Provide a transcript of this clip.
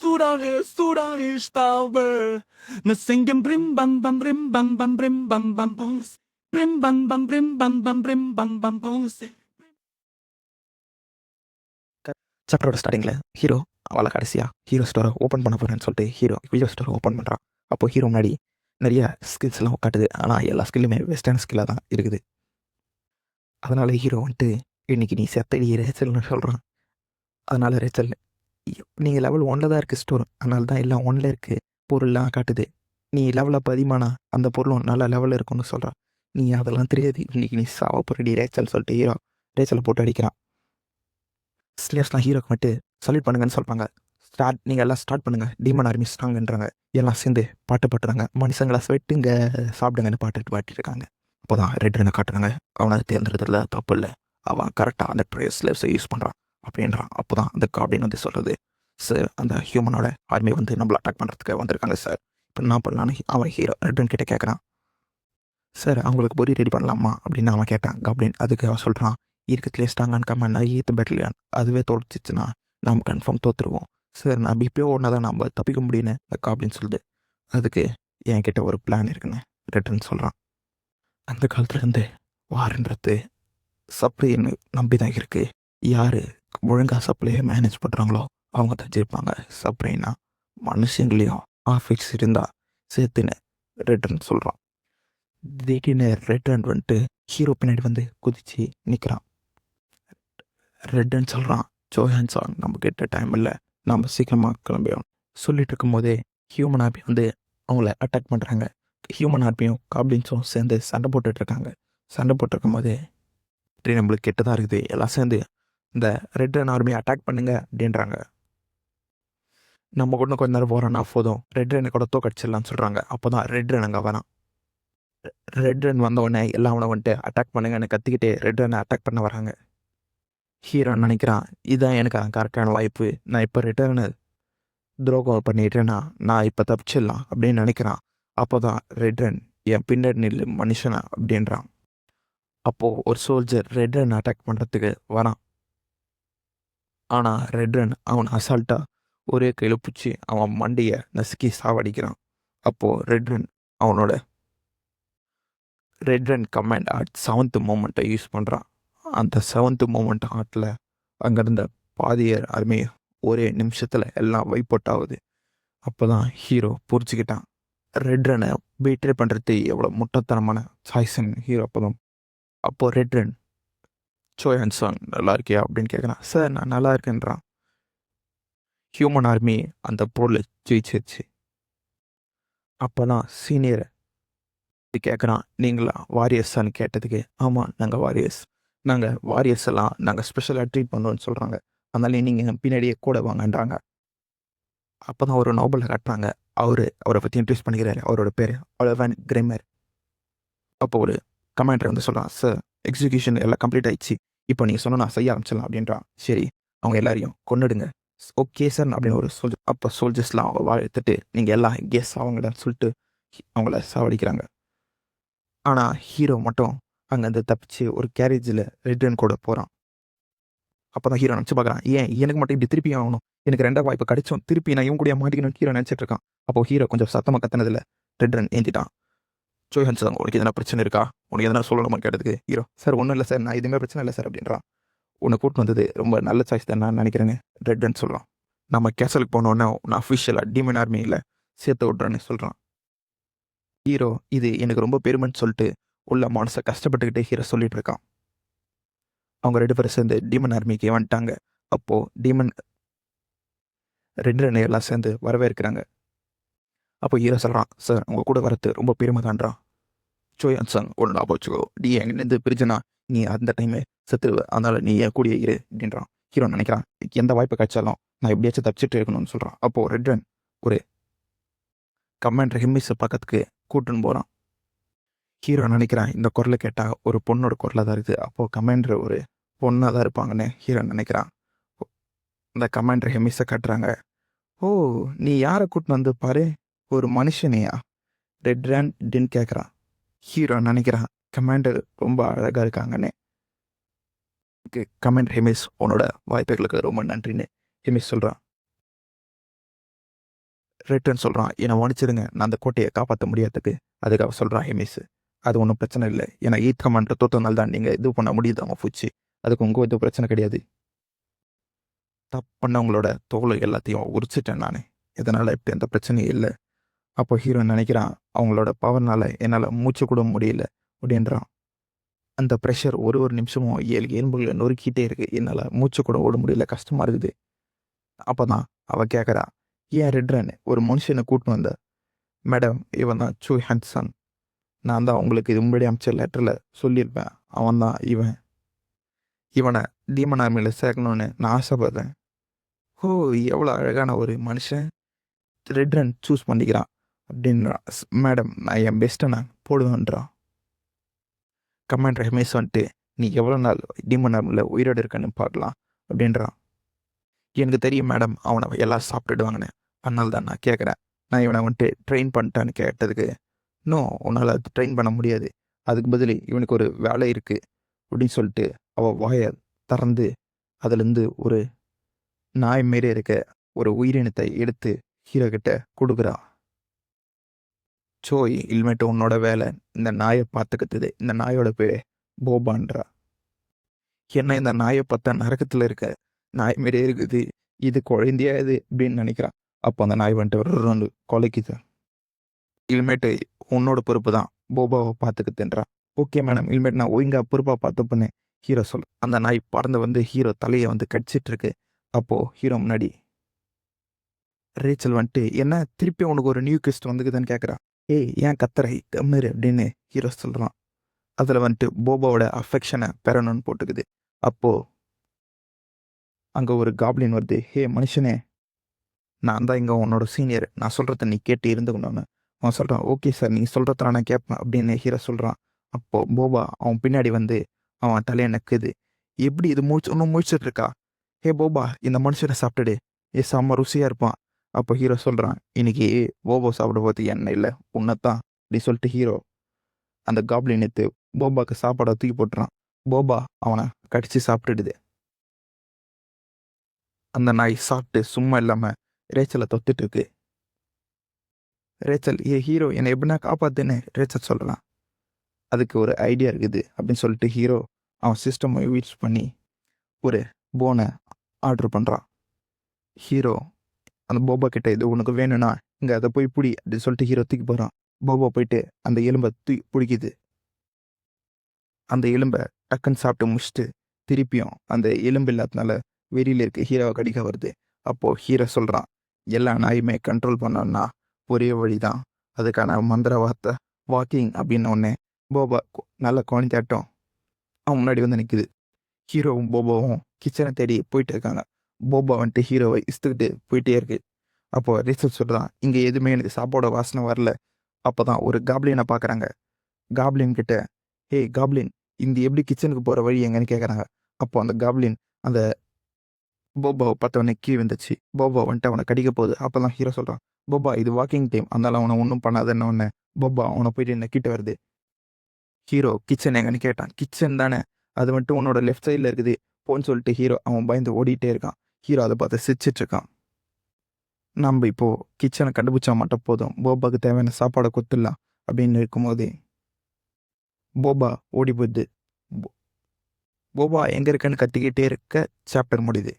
Sudan ist Taube. Na singen brim bam bam brim bam bam brim bam bam bums. Brim bam bam brim bam bam brim bam bam bums. சாப்டரோட ஸ்டார்டிங்கில் hero அவளை கடைசியாக hero ஸ்டோரை open பண்ண போகிறேன்னு சொல்லிட்டு hero video ஸ்டோரை open பண்ணுறான். அப்போது hero முன்னாடி நிறைய ஸ்கில்ஸ்லாம் காட்டுது. ஆனால் எல்லா ஸ்கில்லுமே வெஸ்டர்ன் ஸ்கில்லாக தான் இருக்குது. அதனால் ஹீரோ வந்துட்டு இன்றைக்கி நீ செத்தடி ரேச்சல்னு சொல்கிறான். அதனால் ரேச்சல் நீங்கள் லெவல் 1 தான் இருக்குது ஸ்டோர், அதனால தான் எல்லாம் 1 இருக்குது பொருள்லாம் காட்டுது. நீ லெவலில் பதிமானா அந்த பொருளும் நல்ல லெவலில் இருக்குன்னு சொல்கிறான். நீ அதெல்லாம் தெரியாது, இன்றைக்கி நீ சாவ போகிறடி ரேச்சல் சொல்லிட்டு ஹீரோ ரேச்சலை போட்டு அடிக்கிறான். ஸ்லேயர்ஸ்லாம் ஹீரோக்கு மட்டும் சல்யூட் பண்ணுங்கன்னு சொல்கிறாங்க. நீங்கள் எல்லாம் ஸ்டார்ட் பண்ணுங்கள், டீமன் ஆர்மி ஸ்ட்ராங்கன்றாங்க. எல்லாம் சேர்ந்து பாட்டு பாட்டுறாங்க. மனுஷங்களை வெட்டுங்க சாப்பிடுங்கன்னு பாட்டுட்டு இருக்காங்க. அப்போ தான் ரெட்ரனை காட்டுறாங்க. அவனை தேர்ந்தெடுத்துல தப்பு இல்லை, அவன் கரெக்டாக அந்த ஸ்லேவ்ஸை யூஸ் பண்ணுறான் அப்படின்றான். அப்போ தான் அந்த காப்டின் வந்து சொல்கிறது, சார் அந்த ஹியூமனோட ஆர்மி வந்து நம்மளை அட்டாக் பண்ணுறதுக்கு வந்திருக்காங்க சார், இப்போ என்ன பண்ணலான்னு அவன் ஹீரோ ரெட்ரன் கிட்டே கேட்குறான். சார் அவங்களுக்கு பொரி ரெடி பண்ணலாமா அப்படின்னு அவன் கேட்டான். காப்டின் அதுக்கு அவன் சொல்கிறான், இருக்கிறதுலே ஸ்ட்ராங்கான கமாண்ட் ஈத்து பேட்டலியான், அதுவே தோற்சிச்சுன்னா நம்ம கன்ஃபார்ம் தோற்றுருவோம் சார், நம்ம இப்போயோ ஒன்றா தான் நம்ம தப்பிக்க முடியுன்னு அப்படின்னு சொல்லுது. அதுக்கு என்கிட்ட ஒரு பிளான் இருக்குன்னு ரெட்டன் சொல்கிறான். அந்த காலத்துலேருந்து வாரன்றது சப்ளைன்னு நம்பி தான் இருக்குது. யார் ஒழுங்காக சப்ளையை மேனேஜ் பண்ணுறாங்களோ அவங்க தான் ஜெயிப்பாங்க. சப்ளைனா மனுஷங்களையும் ஆஃபீஸ் இருந்தால் சேர்த்துன்னு ரெட்டன் சொல்கிறான். திடீர்னு ரெட்டன் வந்துட்டு ஹீரோ பின்னாடி வந்து குதிச்சு நிற்கிறான். ரெட்டன் சொல்கிறான், ஜோஹான் சாங் நம்ம கிட்ட டைம் இல்லை, நம்ம சீக்கிரமாக கிளம்பிடும் சொல்லிட்டு இருக்கும்போதே ஹியூமன் ஆர்மி வந்து அவங்கள அட்டாக் பண்ணுறாங்க. ஹியூமன் ஆர்மியும் காப்ளின்ஸும் சேர்ந்து சண்டை போட்டுட்ருக்காங்க. சண்டை போட்டிருக்கும் போதே நம்மளுக்கு கெட்டதாக இருக்குது, எல்லாம் சேர்ந்து இந்த ரெட்ரன் ஆர்மியை அட்டாக் பண்ணுங்க அப்படின்றாங்க. நம்ம கூட கொஞ்ச நேரம் போகிறோன்னா போதும், ரெட்ரனை கூட தோக்கடிச்சிடலான்னு சொல்கிறாங்க. அப்போ தான் ரெட்ரன் அங்கே வரான். ரெட்ரன் வந்த உடனே எல்லாம் அவனை வந்துட்டு அட்டாக் பண்ணுங்கன்னு கத்திக்கிட்டே ரெட்ரனை அட்டாக் பண்ண வராங்க. ஹீரோ நினைக்கிறான், இதுதான் எனக்கு கரெக்டான வாய்ப்பு, நான் இப்போ ரிட்டர்னு துரோகம் பண்ணிட்டேன்னா நான் இப்போ தப்பிச்சிடலாம் அப்படின்னு நினைக்கிறான். அப்போ தான் ரெட்ரன் என் பின்னாடி நில்லு மனுஷனா அப்படின்றான். அப்போது ஒரு சோல்ஜர் ரெட்ரன் அட்டாக் பண்ணுறதுக்கு வரான். ஆனால் ரெட்ரன் அவனை அசால்ட்டாக ஒரே கையில் பிடிச்சி அவன் மண்டையை நசுக்கி சாவடிக்கிறான். அப்போது ரெட்ரன் கமாண்ட் ஆர்ட் 7th மூமெண்ட்டை யூஸ் பண்ணுறான். அந்த 7th மூமெண்ட் ஆர்ட்டில் அங்கேருந்த பாதியர் ஆர்மி ஒரே நிமிஷத்தில் எல்லாம் வைப் அவுட் ஆகுது. அப்போ தான் ஹீரோ புரிஞ்சுக்கிட்டான், ரெட்ரனை பீட்ரே பண்ணுறது எவ்வளோ முட்டத்தனமான சாய்ஸ்ன்னு ஹீரோ அப்போது ரெட்ரன் சோயான் சாங் நல்லா இருக்கியா அப்படின்னு கேட்குறான். சார் நான் நல்லா இருக்கேன்றான். ஹியூமன் ஆர்மி அந்த போரில் ஜெயிச்சிருச்சு. அப்போ தான் சீனியர் கேட்குறான், நீங்களா வாரியர்ஸான்னு கேட்டதுக்கு, ஆமாம் நாங்கள் வாரியர்ஸ் எல்லாம் நாங்கள் ஸ்பெஷலாக ட்ரீட் பண்ணுறோன்னு சொல்கிறாங்க, அதனால நீங்கள் பின்னாடியே கூட வாங்கன்றாங்க. அப்போ தான் ஒரு நோபலை காட்டுறாங்க. அவரை பற்றி இன்ட்ரடியூஸ் பண்ணிக்கிறாரு. அவரோட பேர் ஒலிவர் கிரேமர். அப்போ ஒரு கமாண்டர் வந்து சொல்கிறான், சார் எக்ஸிக்யூஷன் எல்லாம் கம்ப்ளீட் ஆயிடுச்சு, இப்போ நீங்கள் சொன்னால் நான் செய்ய ஆரம்பிச்சிடலாம் அப்படின்றான். சரி அவங்க எல்லாரையும் கொன்னுடுங்க. ஓகே சார் அப்படின்னு ஒரு சோல்ஜர். அப்போ சோல்ஜர்ஸ்லாம் அவங்க வாழ்த்துட்டு நீங்கள் எல்லாம் கேஸ் அவங்கன்னு சொல்லிட்டு அவங்கள சாவடிக்கிறாங்க. ஆனால் ஹீரோ மட்டும் அங்கேருந்து தப்பிச்சு ஒரு கேரேஜில் ரெட்ரன் கூட போகிறான். அப்போ தான் ஹீரோ நினச்சி பார்க்குறான், ஏன் எனக்கு மட்டும் இப்படி திருப்பி ஆகணும், எனக்கு 2 வாய்ப்பு கிடைச்சோம், திருப்பி நான் இவங்க கூட மாட்டிக்கணும்னு ஹீரோ நினச்சிட்டு இருக்கான். அப்போது ஹீரோ கொஞ்சம் சத்தமாக கத்தினதில் ரெட்ரன் ஏந்திட்டான். ஜோஹான் சாங் உனக்கு எதனா பிரச்சனை இருக்கா, உனக்கு எதனா சொல்லணுமா கேட்டதுக்கு ஹீரோ, சார் ஒன்றும் இல்லை சார், நான் எதுவுமே பிரச்சனை இல்லை சார் அப்படின்றான். உன்னை கூப்பிட்டு வந்தது ரொம்ப நல்ல சாய்ஸ் தான் நான் நினைக்கிறேன்னு ரெட்ரன் சொல்கிறான். நம்ம கேசலுக்கு போனோன்னே உன்னை அஃபிஷியலாக டீமன் ஆர்மியில் சேர்த்து விட்றேன்னு சொல்கிறான். ஹீரோ இது எனக்கு ரொம்ப பெருமைன்னு சொல்லிட்டு உள்ள மனசை கஷ்டப்பட்டுக்கிட்டே ஹீரோ சொல்லிட்டு இருக்கான். அவங்க 2 பேரும் சேர்ந்து டீமன் ஆர்மிக்கு வந்துட்டாங்க. அப்போது டீமன் ரெட்ரனை எல்லாம் சேர்ந்து வரவேற்கிறாங்க. அப்போ ஹீரோ சொல்கிறான், சார் உங்கள் கூட வரது ரொம்ப பெருமை தான்றான். சோயான் சாங் ஒன்று ஞாபகம் வச்சுக்கோ, நீ எங்கேருந்து பிரிச்சுனா நீ அந்த டைமே செத்துருவ, அதனால் நீ என் கூடிய இரு அப்படின்றான். ஹீரோ நினைக்கிறான், எந்த வாய்ப்பு கிடைச்சாலும் நான் எப்படியாச்சும் தப்பிச்சுட்டு இருக்கணும்னு சொல்கிறான். அப்போது ரெட்ரன் ஒரு கமாண்டர் ஹிம்மிஸை பக்கத்துக்கு கூட்டுன்னு போகிறான். ஹீரோ நினைக்கிறான், இந்த குரலை கேட்டால் ஒரு பொண்ணோட குரலாக தான் இருக்குது, அப்போது கமாண்டர் ஒரு பொண்ணாக தான் இருப்பாங்கன்னு ஹீரோ நினைக்கிறான். இந்த கமாண்டர் ஹெமிஸை கட்டுறாங்க. ஓ நீ யாரை கூட்டின்னு வந்து பாரு, ஒரு மனுஷனையா ரெட்ரன் அப்படின்னு கேட்குறான். ஹீரோ நினைக்கிறான், கமாண்டர் ரொம்ப அழகாக இருக்காங்கன்னு. கமாண்டர் ஹெமிஸ் உன்னோட வாய்ப்புகளுக்கு ரொம்ப நன்றின்னு ஹெமிஸ் சொல்கிறான். ரெட்ரன் சொல்கிறான், என்னை மன்னிச்சிடுங்க, நான் அந்த கோட்டையை காப்பாற்ற முடியாதுக்கு. அதுக்கு அவ சொல்கிறான், ஹெமிஸ் அது ஒன்றும் பிரச்சனை இல்லை, ஏன்னா 8th கமாண்டர் தோத்தனால தான் நீங்கள் இது பண்ண முடியுது அவங்க பூச்சி, அதுக்கு உங்கள் இது பிரச்சனை கிடையாது. தப்பு பண்ணவங்களோட தோலை எல்லாத்தையும் உரிச்சிட்டேன் நான், இதனால் இப்படி எந்த பிரச்சனையும் இல்லை. அப்போ ஹீரோ நினைக்கிறான், அவங்களோட பவர்னால் என்னால் மூச்சு கூட முடியல அப்படின்றான். அந்த ப்ரெஷர் ஒரு நிமிஷமும் 7 எலும்புகளை நொறுக்கிட்டே இருக்கு, என்னால் மூச்சு கூட ஓட முடியல, கஷ்டமாக இருக்குது. அப்போ தான் அவள் கேட்குறா, ஏன் ரெட்ரன் ஒரு மனுஷனை கூட்டின்னு வந்த? மேடம், இவன் தான் சூ ஹான்சன், நான் தான் உங்களுக்கு இது முன்னாடி அமைச்ச லெட்டரில் சொல்லியிருப்பேன், அவன் தான் இவனை டீமன் ஆர்மியில் சேர்க்கணுன்னு நான் ஆசைப்படுறேன். ஓ, எவ்வளோ அழகான ஒரு மனுஷன் ரெட்ரன் சூஸ் பண்ணிக்கிறான் அப்படின்றான். மேடம், நான் என் பெஸ்ட்டை நான் போடுவேன்றான். கமாண்டர் ஹெமிஸ் வந்துட்டு, நீ எவ்வளோ நாள் டீமன் ஆர்மியில் உயிரோடு இருக்கன்னு பார்க்கலாம் அப்படின்றான். எனக்கு தெரியும் மேடம், அவனை எல்லாம் சாப்பிட்டுடுவாங்கன்னு, அதனால தான் நான் கேட்குறேன். நான் இவனை வந்துட்டு ட்ரெயின் பண்ணிட்டான்னு கேட்டதுக்கு, இன்னும் உன்னால் அது ட்ரெயின் பண்ண முடியாது, அதுக்கு பதில் இவனுக்கு ஒரு வேலை இருக்குது அப்படின்னு சொல்லிட்டு அவள் வாயை திறந்து அதுலேருந்து ஒரு நாய் மாரி இருக்க ஒரு உயிரினத்தை எடுத்து ஹீரோ கிட்ட கொடுக்குறா. சோய், இனிமேட்டு உன்னோட வேலை இந்த நாயை பார்த்துக்கிட்டது, இந்த நாயோட பேர் போபான்றா. என்ன இந்த நாயை பார்த்தா நரகத்தில் இருக்க நாய் மாரியே இருக்குது, இது குழந்தையா இது அப்படின்னு நினைக்கிறான். அப்போ அந்த நாய் வந்துட்டு கொலைக்குது. இனிமேட்டு உன்னோட பொறுப்பு தான் போபாவை பார்த்துக்கிட்டுன்றா. ஓகே மேடம், இனிமேட்டு நான் ஒழுங்கா பொறுப்பாக பார்த்துப்பேன்னு ஹீரோ சொல்ல, அந்த நாய் பறந்து வந்து ஹீரோ தலையை வந்து கடிச்சிட்டு இருக்கு. அப்போது ஹீரோ முன்னாடி ரேச்சல் வந்துட்டு, என்ன திருப்பி உனக்கு ஒரு நியூ கிஸ்ட் வந்துக்குதுன்னு கேட்குறா. ஏய், ஏன் கத்துறை கம்மிரு அப்படின்னு ஹீரோ சொல்கிறான். அதில் வந்துட்டு போபாவோட அஃபெக்ஷனை பெறணும்னு போட்டுக்குது. அப்போது அங்கே ஒரு காப்ளின் வருது. ஹே மனுஷனே, நான் தான் இங்கே உன்னோட சீனியர், நான் சொல்கிறத நீ கேட்டு இருந்துக்கணும்னு அவன் சொல்கிறான். ஓகே சார், நீ சொல்கிறத நான் கேட்பேன் அப்படின்னு ஹீரோ சொல்கிறான். அப்போது போபா அவன் பின்னாடி வந்து அவன் தலையை நக்குது. எப்படி இது இன்னும் முழிச்சிட்டு இருக்கா? ஹே போபா, இந்த மனுஷனை சாப்பிட்டுடு, செம்ம ருசியாக இருப்பான். அப்போ ஹீரோ சொல்கிறான், இன்னைக்கு போபோ சாப்பிட போது என்ன இல்லை உன்னைத்தான் அப்படி சொல்லிட்டு ஹீரோ அந்த காப்ளின் எடுத்து போபாக்கு சாப்பாடை தூக்கி போட்டுறான். போபா அவனை கடிச்சு சாப்பிட்டுடுது. அந்த நாய் சாப்பிட்டு சும்மா இல்லாமல் ரேச்சலை தொத்துட்டு இருக்கு. ரேச்சல், ஹீரோ என்னை எப்படின்னா காப்பாத்துன்னு ரேச்சல் சொல்கிறான். அதுக்கு ஒரு ஐடியா இருக்குது அப்படின்னு சொல்லிட்டு ஹீரோ அவன் சிஸ்டமை யூஸ் பண்ணி ஒரு போனை ஆர்டர் பண்ணுறான். ஹீரோ அந்த போபா கிட்ட, இது உனக்கு வேணும்னா இங்கே அதை போய் பிடி அப்படின்னு சொல்லிட்டு ஹீரோ தூக்கி போகிறான். போபா போயிட்டு அந்த எலும்பை பிடிக்குது. அந்த எலும்பை டக்குன்னு சாப்பிட்டு முடிச்சுட்டு திருப்பியும் அந்த எலும்பு இல்லாதனால வெளியில் இருக்க ஹீரோவை கடிக்க வருது. அப்போது ஹீரோ சொல்கிறான், எல்லா நாயுமே கண்ட்ரோல் பண்ணோன்னா ஒரே வழி தான், அதுக்கான மந்திர வார்த்தை வாக்கிங் அப்படின்னு ஒன்று. போபா நல்ல குழந்தையாட்டம் அவன் முன்னாடி வந்து நிற்குது. ஹீரோவும் போபாவும் கிச்சனை தேடி போயிட்டு இருக்காங்க. போபா வந்துட்டு ஹீரோவை இஸ்துக்கிட்டு போயிட்டே இருக்கு. அப்போது ரேச்சல் சொல்கிறான், இங்கே எதுவுமே எனக்கு சாப்பாட வாசனை வரல. அப்போ தான் ஒரு காப்ளினை பார்க்குறாங்க. காப்ளின் கிட்ட, ஹே காப்ளின், இந்த எப்படி கிச்சனுக்கு போகிற வழி எங்கன்னு கேட்குறாங்க. அப்போ அந்த காப்ளின் அந்த போபாவை பார்த்தவொடனே கீழே வந்துச்சு. போபா வந்துட்டு அவனை கடிக்க போகுது. அப்போ தான் ஹீரோ சொல்கிறான், போபா இது வாக்கிங் டைம், அதனால அவனை ஒன்றும் பண்ணாதுன்னு ஒன்று. போபா அவனை போயிட்டு என்ன கிட்ட வருது. ஹீரோ கிச்சன் எங்கன்னு கேட்டான். கிச்சன் தானே, அது வந்துட்டு உன்னோட லெஃப்ட் சைடில் இருக்குது போன்னு சொல்லிட்டு ஹீரோ அவன் பயந்து ஓடிட்டே இருக்கான். ஹீரோ அதை பார்த்து சிரிச்சிட்டு இருக்கான். நம்ம இப்போது கிச்சனை கண்டுபிடிச்சா மட்டும் போதும், போபாவுக்கு தேவையான சாப்பாடை கொடுத்துடலாம் அப்படின்னு இருக்கும்போதே போபா ஓடி போயிடுது. போபா எங்கே இருக்குன்னு கத்திக்கிட்டே இருக்க சாப்டர் முடியுது.